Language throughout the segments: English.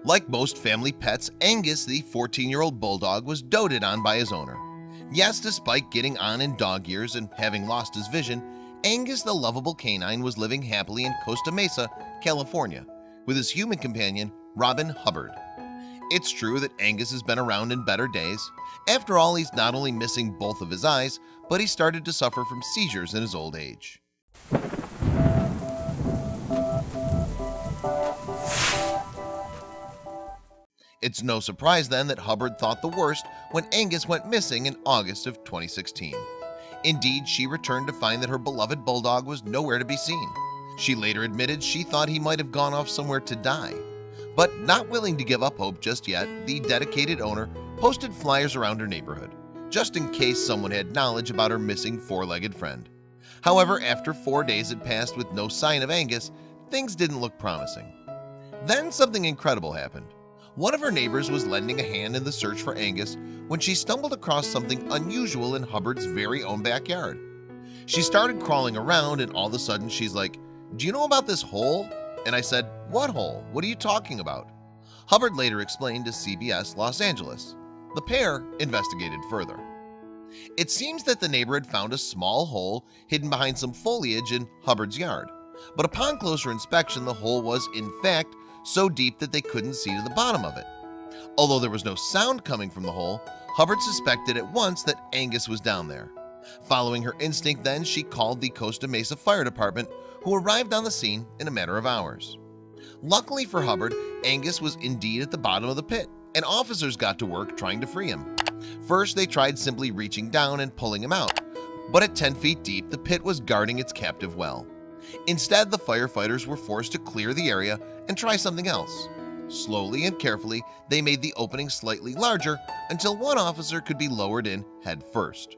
Like most family pets, Angus, the 14-year-old bulldog, was doted on by his owner. Yes, despite getting on in dog years and having lost his vision, Angus the lovable canine was living happily in Costa Mesa, California, with his human companion, Robin Hubbard. It's true that Angus has been around in better days. After all, he's not only missing both of his eyes, but he started to suffer from seizures in his old age. It's no surprise then that Hubbard thought the worst when Angus went missing in August of 2016. Indeed, she returned to find that her beloved bulldog was nowhere to be seen. She later admitted she thought he might have gone off somewhere to die. But not willing to give up hope just yet, the dedicated owner posted flyers around her neighborhood, just in case someone had knowledge about her missing four-legged friend. However, after 4 days had passed with no sign of Angus, things didn't look promising. Then something incredible happened. One of her neighbors was lending a hand in the search for Angus when she stumbled across something unusual in Hubbard's very own backyard. She started crawling around and all of a sudden she's like, "Do you know about this hole?" And I said, "What hole? What are you talking about?" Hubbard later explained to CBS Los Angeles. The pair investigated further. It seems that the neighbor had found a small hole hidden behind some foliage in Hubbard's yard. But upon closer inspection, the hole was, in fact, so deep that they couldn't see to the bottom of it. Although there was no sound coming from the hole, Hubbard suspected at once that Angus was down there. Following her instinct then, she called the Costa Mesa Fire Department, who arrived on the scene in a matter of hours. Luckily for Hubbard, Angus was indeed at the bottom of the pit, and officers got to work trying to free him. First, they tried simply reaching down and pulling him out, but at 10 feet deep, the pit was guarding its captive well. Instead, the firefighters were forced to clear the area and try something else. Slowly and carefully, they made the opening slightly larger until one officer could be lowered in head first.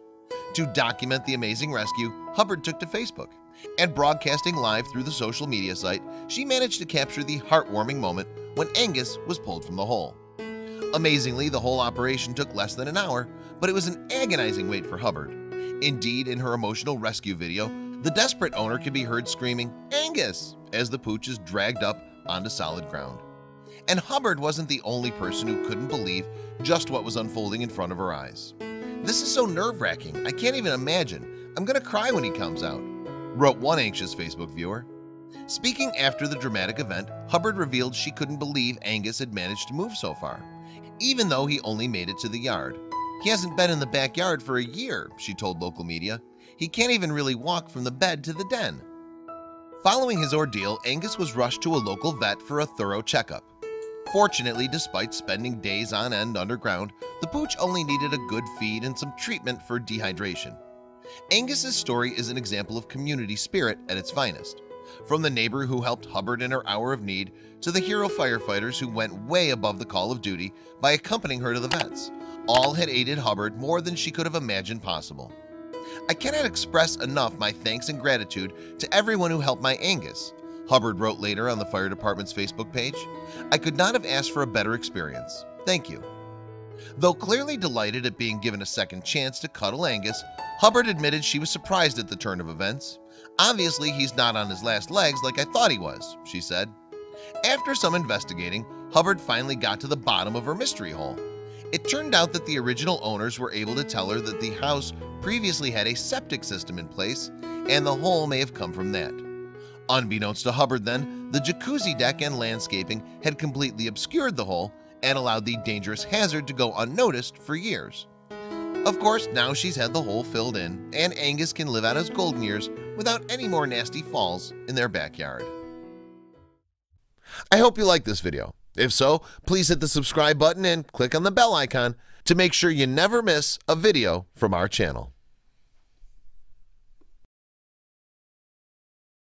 To document the amazing rescue, Hubbard took to Facebook, and broadcasting live through the social media site, she managed to capture the heartwarming moment when Angus was pulled from the hole. Amazingly, the whole operation took less than an hour, but it was an agonizing wait for Hubbard. Indeed, in her emotional rescue video, the desperate owner can be heard screaming, "Angus!" as the pooch is dragged up onto solid ground. And Hubbard wasn't the only person who couldn't believe just what was unfolding in front of her eyes. "This is so nerve-wracking, I can't even imagine. I'm gonna cry when he comes out," wrote one anxious Facebook viewer. Speaking after the dramatic event, Hubbard revealed she couldn't believe Angus had managed to move so far, even though he only made it to the yard. "He hasn't been in the backyard for a year," she told local media. "He can't even really walk from the bed to the den." Following his ordeal, Angus was rushed to a local vet for a thorough checkup. Fortunately, despite spending days on end underground, the pooch only needed a good feed and some treatment for dehydration. Angus's story is an example of community spirit at its finest. From the neighbor who helped Hubbard in her hour of need to the hero firefighters who went way above the call of duty by accompanying her to the vets, all had aided Hubbard more than she could have imagined possible. "I cannot express enough my thanks and gratitude to everyone who helped my Angus," Hubbard wrote later on the fire department's Facebook page. "I could not have asked for a better experience. Thank you." Though clearly delighted at being given a second chance to cuddle Angus, Hubbard admitted she was surprised at the turn of events. "Obviously, he's not on his last legs like I thought he was," she said. After some investigating, Hubbard finally got to the bottom of her mystery hole. It turned out that the original owners were able to tell her that the house previously had a septic system in place, and the hole may have come from that. Unbeknownst to Hubbard then, the jacuzzi deck and landscaping had completely obscured the hole and allowed the dangerous hazard to go unnoticed for years. Of course, now she's had the hole filled in, and Angus can live out his golden years without any more nasty falls in their backyard. I hope you liked this video. If so, please hit the subscribe button and click on the bell icon to make sure you never miss a video from our channel.